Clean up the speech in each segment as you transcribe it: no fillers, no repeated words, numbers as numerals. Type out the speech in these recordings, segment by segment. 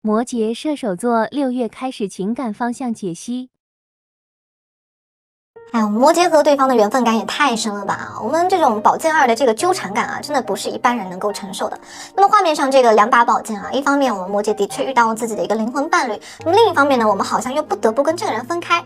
摩羯、射手座6月开始情感方向解析。哎呦，摩羯和对方的缘分感也太深了吧！我们这种宝剑二的这个纠缠感啊，真的不是一般人能够承受的。那么画面上这个2把宝剑啊，一方面我们摩羯的确遇到了自己的一个灵魂伴侣，那么另一方面呢，我们好像又不得不跟这个人分开。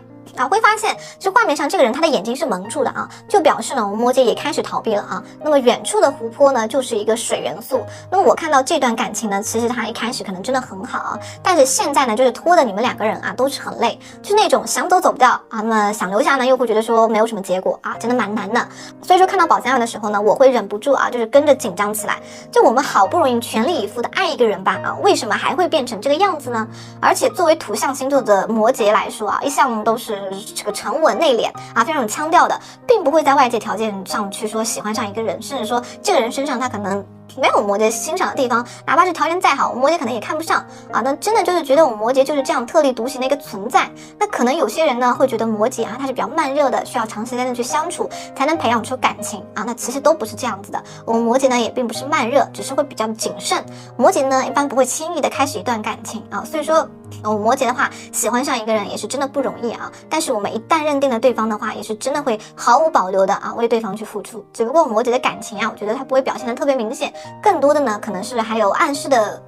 会发现这画面上这个人他的眼睛是蒙住的啊，就表示呢我们摩羯也开始逃避了啊。那么远处的湖泊呢就是一个水元素。那么我看到这段感情呢，其实他一开始可能真的很好啊，但是现在呢就是拖的你们2个人啊都是很累，就是那种想走走不掉啊，那么想留下呢又会觉得说没有什么结果啊，真的蛮难的。所以说看到宝剑二的时候呢，我会忍不住啊，就是跟着紧张起来。就我们好不容易全力以赴的爱一个人吧啊，为什么还会变成这个样子呢？而且作为土象星座的摩羯来说啊，一向都是这个沉稳内敛啊，非常有腔调的，并不会在外界条件上去说喜欢上一个人，甚至说这个人身上他可能没有摩羯欣赏的地方，哪怕是条件再好，摩羯可能也看不上啊。那真的就是觉得我们摩羯就是这样特立独行的一个存在。那可能有些人呢会觉得摩羯啊，他是比较慢热的，需要长时间的去相处才能培养出感情啊。那其实都不是这样子的，我们摩羯呢也并不是慢热，只是会比较谨慎。摩羯呢一般不会轻易的开始一段感情啊，所以说我们摩羯的话，喜欢上一个人也是真的不容易啊。但是我们一旦认定了对方的话，也是真的会毫无保留的啊为对方去付出。只不过摩羯的感情啊，我觉得他不会表现的特别明显，更多的呢可能是还有暗示的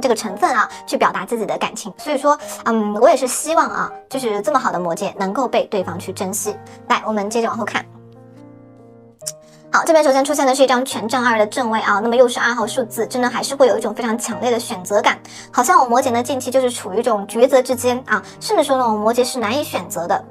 这个成分啊，去表达自己的感情。所以说我也是希望啊，就是这么好的摩羯能够被对方去珍惜。来，我们接着往后看。好，这边首先出现的是一张权杖2的正位啊，那么又是2号数字，真的还是会有一种非常强烈的选择感，好像我摩羯呢近期就是处于一种抉择之间啊，甚至说呢我摩羯是难以选择的。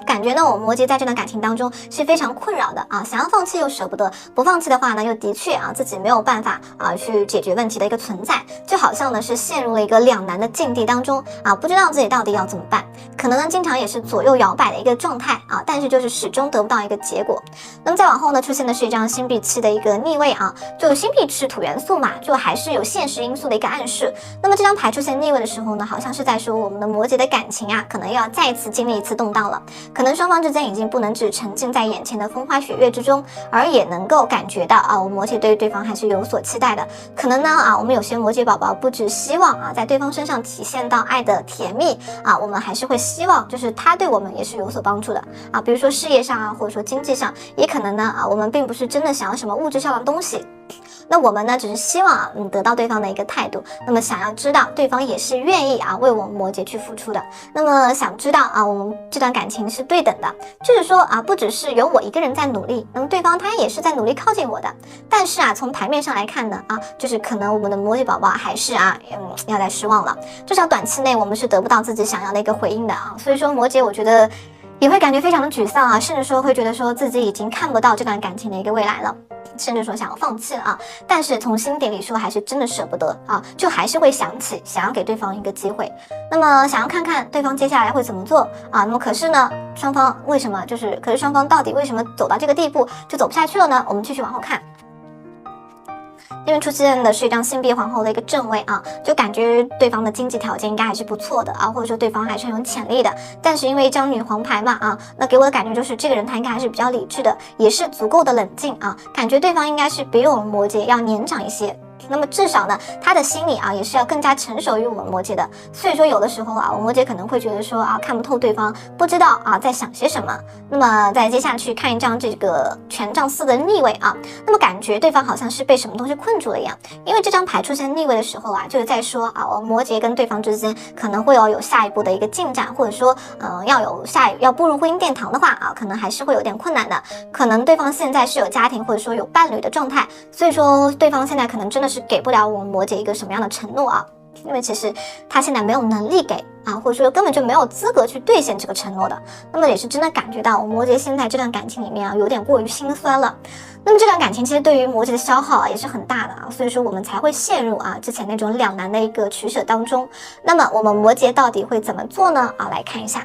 感觉呢，我摩羯在这段感情当中是非常困扰的啊，想要放弃又舍不得，不放弃的话呢，又的确啊自己没有办法啊去解决问题的一个存在，就好像呢是陷入了一个两难的境地当中啊，不知道自己到底要怎么办，可能呢经常也是左右摇摆的一个状态啊，但是就是始终得不到一个结果。那么再往后呢，出现的是一张星币7的一个逆位啊，就星币是土元素嘛，就还是有现实因素的一个暗示。那么这张牌出现逆位的时候呢，好像是在说我们的摩羯的感情啊，可能又要再次经历一次动荡了。可能双方之间已经不能只沉浸在眼前的风花雪月之中，而也能够感觉到啊，我们摩羯对对方还是有所期待的。可能呢啊，我们有些摩羯宝宝不只希望啊在对方身上体现到爱的甜蜜啊，我们还是会希望就是他对我们也是有所帮助的啊，比如说事业上啊，或者说经济上，也可能呢啊，我们并不是真的想要什么物质上的东西。那我们呢，只是希望啊，得到对方的一个态度。那么想要知道对方也是愿意啊，为我们摩羯去付出的。那么想知道啊，我们这段感情是对等的，就是说啊，不只是有我一个人在努力，那么对方他也是在努力靠近我的。但是啊，从牌面上来看呢，啊，就是可能我们的摩羯宝宝还是啊，要来失望了。至少短期内我们是得不到自己想要的一个回应的啊。所以说摩羯，我觉得也会感觉非常的沮丧啊，甚至说会觉得说自己已经看不到这段感情的一个未来了。甚至说想要放弃了啊，但是从心底里说还是真的舍不得啊，就还是会想起想要给对方一个机会，那么想要看看对方接下来会怎么做啊，那么可是呢，双方为什么可是双方到底为什么走到这个地步就走不下去了呢？我们继续往后看。这边出现的是一张星币皇后的一个正位啊，就感觉对方的经济条件应该还是不错的啊，或者说对方还是很有潜力的。但是因为一张女皇牌嘛啊，那给我的感觉就是这个人他应该还是比较理智的，也是足够的冷静啊，感觉对方应该是比我们摩羯要年长一些。那么至少呢，他的心理啊也是要更加成熟于我们摩羯的。所以说有的时候啊，我摩羯可能会觉得说啊，看不透对方，不知道啊在想些什么。那么再接下去看一张这个权杖4的逆位啊，那么感觉对方好像是被什么东西困住了一样。因为这张牌出现逆位的时候啊，就是在说啊，我摩羯跟对方之间可能会有下一步的一个进展，或者说要步入婚姻殿堂的话啊，可能还是会有点困难的。可能对方现在是有家庭或者说有伴侣的状态，所以说对方现在可能真的是给不了我们摩羯一个什么样的承诺啊，因为其实他现在没有能力给啊，或者说根本就没有资格去兑现这个承诺的。那么也是真的感觉到我们摩羯现在这段感情里面啊，有点过于心酸了。那么这段感情其实对于摩羯的消耗啊也是很大的啊，所以说我们才会陷入啊之前那种两难的一个取舍当中。那么我们摩羯到底会怎么做呢？啊，来看一下。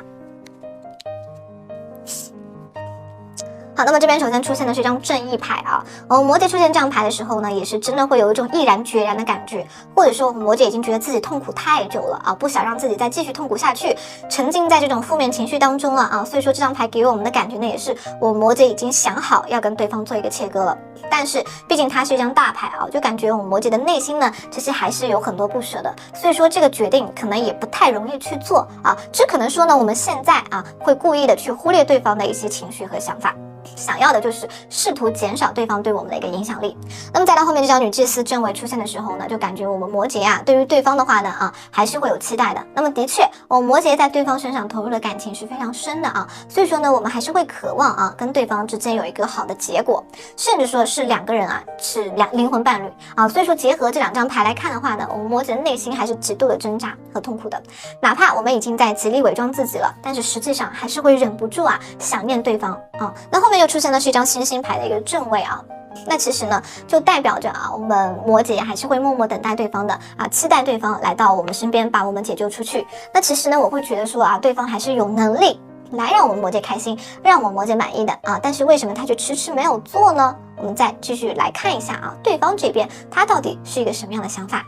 好，那么这边首先出现的是一张正义牌啊，摩羯出现这张牌的时候呢，也是真的会有一种毅然决然的感觉，或者说我们摩羯已经觉得自己痛苦太久了啊，不想让自己再继续痛苦下去，沉浸在这种负面情绪当中了啊，所以说这张牌给我们的感觉呢，也是我摩羯已经想好要跟对方做一个切割了。但是毕竟它是一张大牌啊，就感觉我们摩羯的内心呢，其实还是有很多不舍的，所以说这个决定可能也不太容易去做啊，只可能说呢，我们现在啊会故意的去忽略对方的一些情绪和想法。想要的就是试图减少对方对我们的一个影响力。那么再到后面这张女祭司正位出现的时候呢，就感觉我们摩羯啊，对于对方的话呢还是会有期待的。那么的确，我们摩羯在对方身上投入的感情是非常深的啊，所以说呢，我们还是会渴望啊跟对方之间有一个好的结果，甚至说是两个人啊是灵魂伴侣啊。所以说结合这两张牌来看的话呢，我们摩羯的内心还是极度的挣扎和痛苦的。哪怕我们已经在极力伪装自己了，但是实际上还是会忍不住啊想念对方啊。那后面又出现的是一张星星牌的一个正位啊，那其实呢就代表着啊我们摩羯还是会默默等待对方的啊，期待对方来到我们身边把我们解救出去。那其实呢我会觉得说啊，对方还是有能力来让我们摩羯开心，让我们摩羯满意的啊，但是为什么他就迟迟没有做呢？我们再继续来看一下啊，对方这边他到底是一个什么样的想法。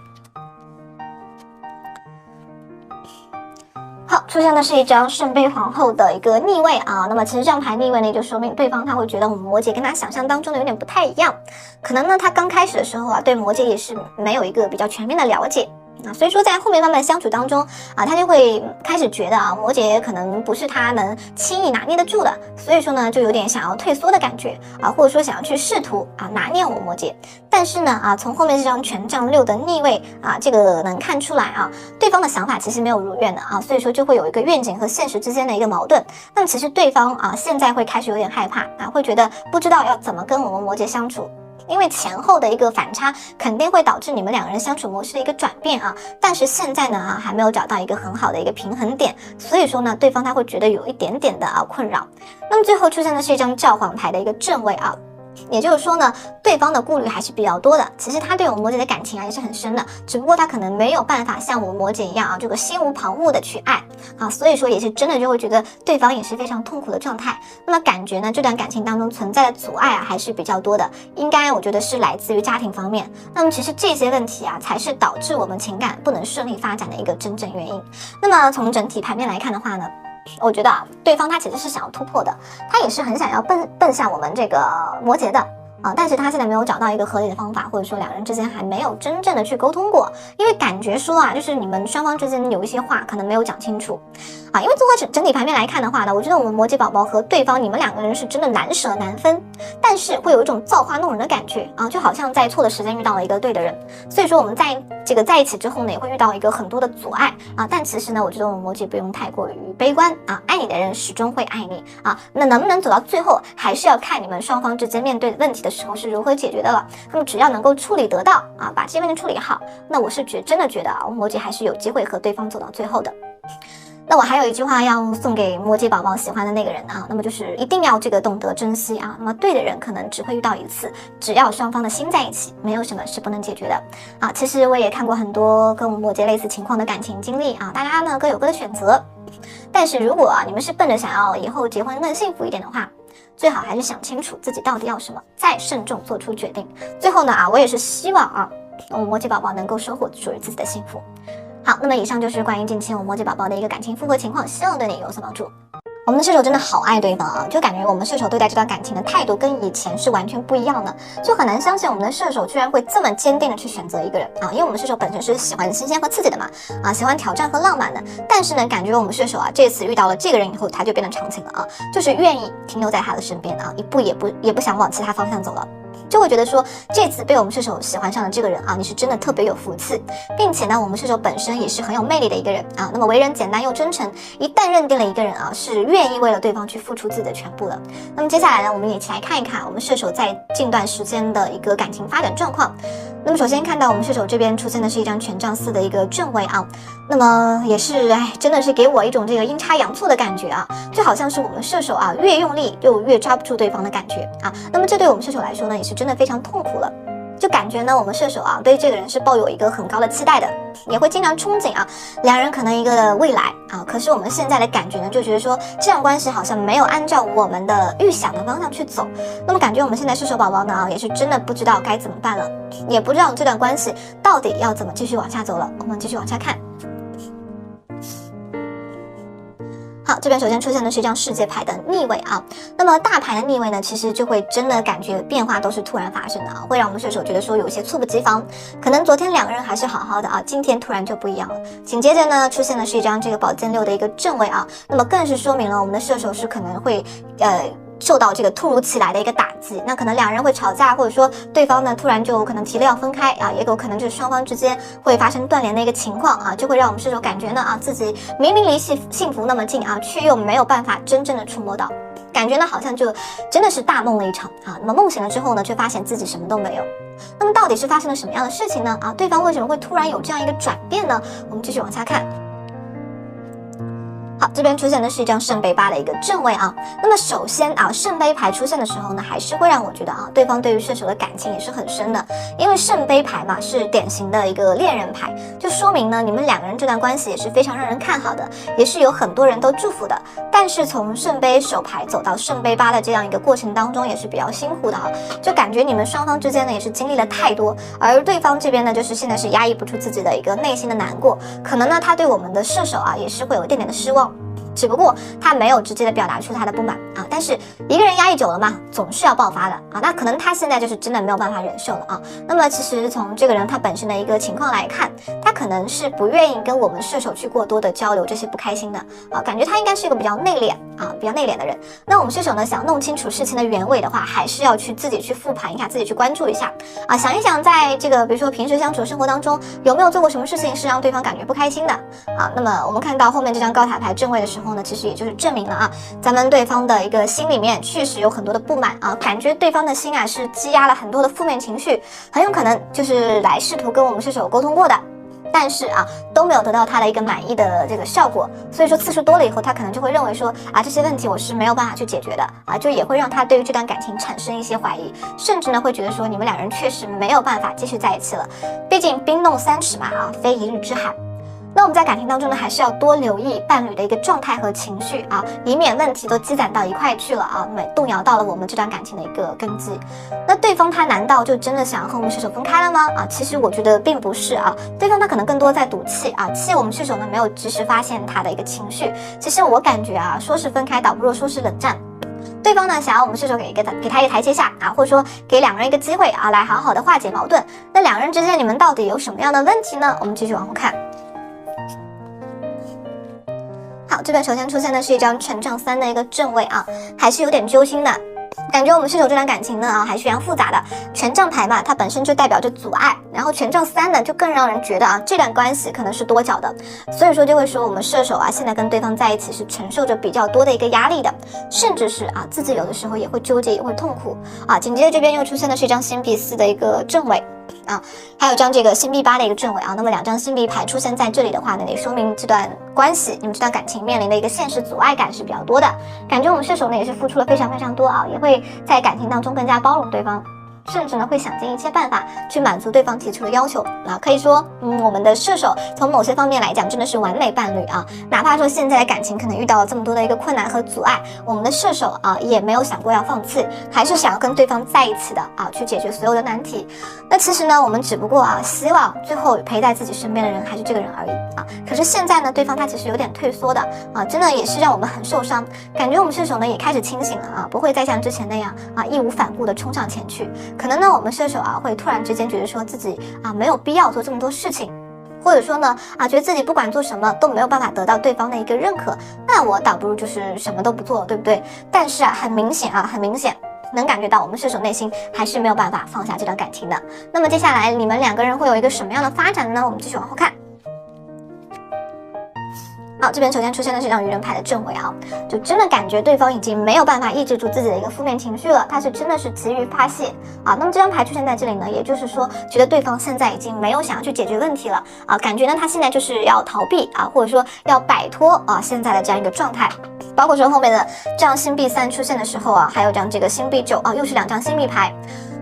好，出现的是一张圣杯皇后的一个逆位啊，那么其实这张牌逆位呢，就说明对方他会觉得我们摩羯跟他想象当中的有点不太一样，可能呢他刚开始的时候啊，对摩羯也是没有一个比较全面的了解。所以说在后面慢慢相处当中啊，他就会开始觉得啊，摩羯可能不是他能轻易拿捏得住的，所以说呢，就有点想要退缩的感觉啊，或者说想要去试图啊拿捏我们摩羯。但是呢啊，从后面这张权杖6的逆位啊，这个能看出来啊，对方的想法其实没有如愿的啊，所以说就会有一个愿景和现实之间的一个矛盾。那么其实对方啊，现在会开始有点害怕啊，会觉得不知道要怎么跟我们摩羯相处。因为前后的一个反差肯定会导致你们两个人相处模式的一个转变啊，但是现在呢还没有找到一个很好的一个平衡点，所以说呢对方他会觉得有一点点的困扰。那么最后出现的是一张教皇牌的一个正位啊，也就是说呢，对方的顾虑还是比较多的。其实他对我们摩羯的感情啊也是很深的，只不过他可能没有办法像我们摩羯一样啊，这个心无旁骛的去爱啊，所以说也是真的就会觉得对方也是非常痛苦的状态。那么感觉呢，这段感情当中存在的阻碍啊还是比较多的，应该我觉得是来自于家庭方面。那么其实这些问题啊，才是导致我们情感不能顺利发展的一个真正原因。那么从整体牌面来看的话呢，我觉得啊，对方他其实是想要突破的，他也是很想要奔向我们这个摩羯的啊，但是他现在没有找到一个合理的方法，或者说两人之间还没有真正的去沟通过，因为感觉说啊，就是你们双方之间有一些话可能没有讲清楚啊。因为综合整体牌面来看的话呢，我觉得我们摩羯宝宝和对方你们两个人是真的难舍难分，但是会有一种造化弄人的感觉啊，就好像在错的时间遇到了一个对的人，所以说我们在一起之后呢，也会遇到一个很多的阻碍啊。但其实呢，我觉得我们摩羯不用太过于悲观啊，爱你的人始终会爱你啊。那能不能走到最后，还是要看你们双方之间面对问题的时候是如何解决的了。那么只要能够处理得到啊，把这些问题处理好，那我是真的觉得啊，摩羯还是有机会和对方走到最后的。那我还有一句话要送给摩羯宝宝喜欢的那个人啊，那么就是一定要这个懂得珍惜啊。那么对的人可能只会遇到一次，只要双方的心在一起，没有什么是不能解决的啊。其实我也看过很多跟我们摩羯类似情况的感情经历啊，大家呢各有各的选择。但是如果啊你们是奔着想要以后结婚更幸福一点的话，最好还是想清楚自己到底要什么，再慎重做出决定。最后呢我也是希望啊我们摩羯宝宝能够收获属于自己的幸福。好，那么以上就是关于近期我们摩羯宝宝的一个感情复合情况，希望对你有所帮助。我们的射手真的好爱对方啊，就感觉我们射手对待这段感情的态度跟以前是完全不一样的，就很难相信我们的射手居然会这么坚定的去选择一个人啊，因为我们射手本身是喜欢新鲜和刺激的嘛，啊，喜欢挑战和浪漫的，但是呢，感觉我们射手啊，这次遇到了这个人以后，他就变得长情了啊，就是愿意停留在他的身边啊，一步也不想往其他方向走了。就会觉得说这次被我们射手喜欢上的这个人啊，你是真的特别有福气，并且呢，我们射手本身也是很有魅力的一个人啊。那么为人简单又真诚，一旦认定了一个人啊，是愿意为了对方去付出自己的全部了。那么接下来呢，我们也一起来看一看我们射手在近段时间的一个感情发展状况。那么首先看到我们射手这边出现的是一张权杖4的一个正位啊，那么也是真的是给我一种这个阴差阳错的感觉啊，就好像是我们射手啊越用力就越抓不住对方的感觉啊。那么这对我们射手来说呢，也是真的非常痛苦了。就感觉呢，我们射手啊对这个人是抱有一个很高的期待的，也会经常憧憬啊两人可能一个未来啊。可是我们现在的感觉呢，就觉得说这样关系好像没有按照我们的预想的方向去走。那么感觉我们现在射手宝宝呢也是真的不知道该怎么办了，也不知道这段关系到底要怎么继续往下走了。我们继续往下看。好，这边首先出现的是一张世界牌的逆位啊，那么大牌的逆位呢，其实就会真的感觉变化都是突然发生的啊，会让我们射手觉得说有一些猝不及防，可能昨天两个人还是好好的啊，今天突然就不一样了。紧接着呢，出现的是一张这个宝剑6的一个正位啊，那么更是说明了我们的射手是可能会受到这个突如其来的一个打击，那可能两人会吵架，或者说对方呢突然就可能提了要分开啊，也有可能就是双方之间会发生断联的一个情况啊，就会让我们射手感觉呢自己明明离幸福那么近啊，却又没有办法真正的触摸到，感觉呢好像就真的是大梦了一场啊。那么梦醒了之后呢，却发现自己什么都没有。那么到底是发生了什么样的事情呢？对方为什么会突然有这样一个转变呢？我们继续往下看。好，这边出现的是一张圣杯8的一个正位啊。那么首先圣杯牌出现的时候呢，还是会让我觉得对方对于射手的感情也是很深的，因为圣杯牌嘛是典型的一个恋人牌，就说明呢你们两个人这段关系也是非常让人看好的，也是有很多人都祝福的。但是从圣杯手牌走到圣杯8的这样一个过程当中，也是比较辛苦的就感觉你们双方之间呢也是经历了太多，而对方这边呢就是现在是压抑不住自己的一个内心的难过，可能呢他对我们的射手也是会有一点点的失望。只不过他没有直接的表达出他的不满但是一个人压抑久了嘛，总是要爆发的那可能他现在就是真的没有办法忍受了那么其实从这个人他本身的一个情况来看，他可能是不愿意跟我们射手去过多的交流这些不开心的感觉他应该是一个比较内敛的人。那我们射手呢，想弄清楚事情的原委的话，还是要去自己去复盘一下，自己去关注一下想一想在这个比如说平时相处生活当中有没有做过什么事情是让对方感觉不开心的那么我们看到后面这张高塔牌正位的时候呢，其实也就是证明了咱们对方的一个心里面确实有很多的不满感觉对方的心是积压了很多的负面情绪，很有可能就是来试图跟我们射手沟通过的，但是都没有得到他的一个满意的这个效果，所以说次数多了以后，他可能就会认为说这些问题我是没有办法去解决的就也会让他对于这段感情产生一些怀疑，甚至呢会觉得说你们两人确实没有办法继续在一起了，毕竟冰冻3尺嘛非一日之寒。那我们在感情当中呢，还是要多留意伴侣的一个状态和情绪以免问题都积攒到一块去了动摇到了我们这段感情的一个根基。那对方他难道就真的想要和我们射手分开了吗？其实我觉得并不是对方他可能更多在赌气气我们射手呢没有及时发现他的一个情绪。其实我感觉说是分开倒不如说是冷战。对方呢想要我们射手给他一个台阶下或者说给两个人一个机会来好好的化解矛盾。那两个人之间你们到底有什么样的问题呢？我们继续往后看。好，这边首先出现的是一张权杖3的一个正位还是有点揪心的。感觉我们射手这段感情呢还是非常复杂的。权杖牌嘛，它本身就代表着阻碍，然后权杖3呢就更让人觉得这段关系可能是多角的，所以说就会说我们射手现在跟对方在一起是承受着比较多的一个压力的，甚至是自己有的时候也会纠结，也会痛苦紧接着这边又出现的是一张星币4的一个正位还有张这个星币8的一个正位那么两张星币牌出现在这里的话呢，也说明这段关系你们这段感情面临的一个现实阻碍感是比较多的，感觉我们射手呢也是付出了非常非常多也会在感情当中更加包容对方，甚至呢会想尽一切办法去满足对方提出的要求可以说我们的射手从某些方面来讲真的是完美伴侣哪怕说现在的感情可能遇到了这么多的一个困难和阻碍，我们的射手也没有想过要放弃，还是想要跟对方在一起的去解决所有的难题。那其实呢我们只不过希望最后陪在自己身边的人还是这个人而已可是现在呢对方他其实有点退缩的真的也是让我们很受伤，感觉我们射手呢也开始清醒了不会再像之前那样义无反顾的冲上前去。可能呢我们射手会突然之间觉得说自己没有必要做这么多事情，或者说呢觉得自己不管做什么都没有办法得到对方的一个认可，那我倒不如就是什么都不做，对不对？但是很明显能感觉到我们射手内心还是没有办法放下这段感情的。那么接下来你们两个人会有一个什么样的发展呢？我们继续往后看。好，这边首先出现的是一张愚人牌的正位就真的感觉对方已经没有办法抑制住自己的一个负面情绪了，他是真的是急于发泄那么这张牌出现在这里呢，也就是说觉得对方现在已经没有想要去解决问题了感觉呢他现在就是要逃避或者说要摆脱现在的这样一个状态。包括说后面的这样星币3出现的时候还有这样这个星币9又是2张星币牌。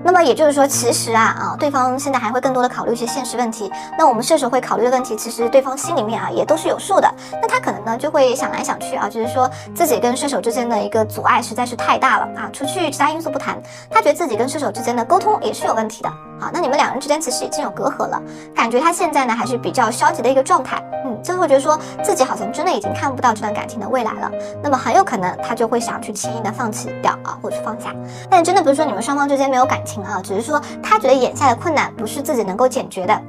那么也就是说其实对方现在还会更多的考虑一些现实问题，那我们射手会考虑的问题其实对方心里面也都是有数的，那他可能呢就会想来想去就是说自己跟射手之间的一个阻碍实在是太大了除去其他因素不谈，他觉得自己跟射手之间的沟通也是有问题的啊，那你们两人之间其实已经有隔阂了，感觉他现在呢还是比较消极的一个状态，就会觉得说自己好像真的已经看不到这段感情的未来了，那么很有可能他就会想去轻易的放弃掉啊，或者放下。但真的不是说你们双方之间没有感情啊，只是说他觉得眼下的困难不是自己能够解决的。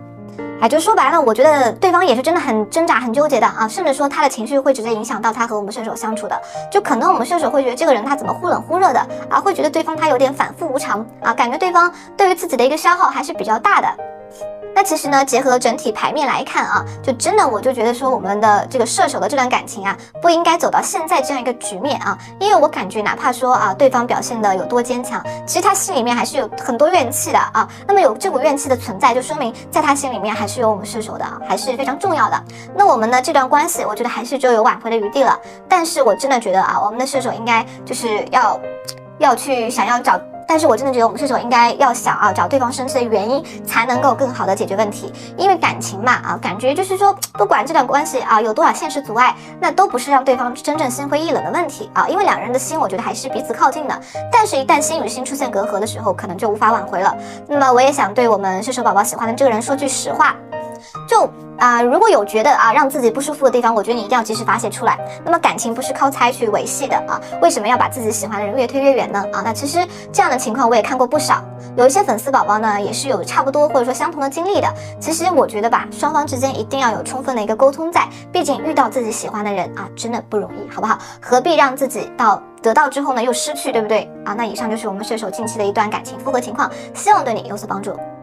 就说白了，我觉得对方也是真的很挣扎、很纠结的啊，甚至说他的情绪会直接影响到他和我们射手相处的。就可能我们射手会觉得这个人他怎么忽冷忽热的啊，会觉得对方他有点反复无常啊，感觉对方对于自己的一个消耗还是比较大的。那其实呢，结合整体牌面来看啊，就真的我就觉得说我们的这个射手的这段感情啊，不应该走到现在这样一个局面啊，因为我感觉哪怕说啊对方表现的有多坚强，其实他心里面还是有很多怨气的啊。那么有这股怨气的存在，就说明在他心里面还是有我们射手的，还是非常重要的。那我们呢这段关系，我觉得还是就有挽回的余地了。但是我真的觉得啊，我们的射手应该就是要去想要找。但是我真的觉得我们射手应该要想啊，找对方生气的原因，才能够更好的解决问题。因为感情嘛啊，感觉就是说，不管这段关系啊有多少现实阻碍，那都不是让对方真正心灰意冷的问题啊。因为两人的心，我觉得还是彼此靠近的。但是，一旦心与心出现隔阂的时候，可能就无法挽回了。那么，我也想对我们射手宝宝喜欢的这个人说句实话，如果有觉得啊让自己不舒服的地方，我觉得你一定要及时发泄出来。那么感情不是靠猜去维系的啊，为什么要把自己喜欢的人越推越远呢？啊，那其实这样的情况我也看过不少，有一些粉丝宝宝呢也是有差不多或者说相同的经历的。其实我觉得吧，双方之间一定要有充分的一个沟通在，毕竟遇到自己喜欢的人啊，真的不容易，好不好？何必让自己得到之后呢又失去，对不对啊？那以上就是我们射手近期的一段感情复合情况，希望对你有所帮助。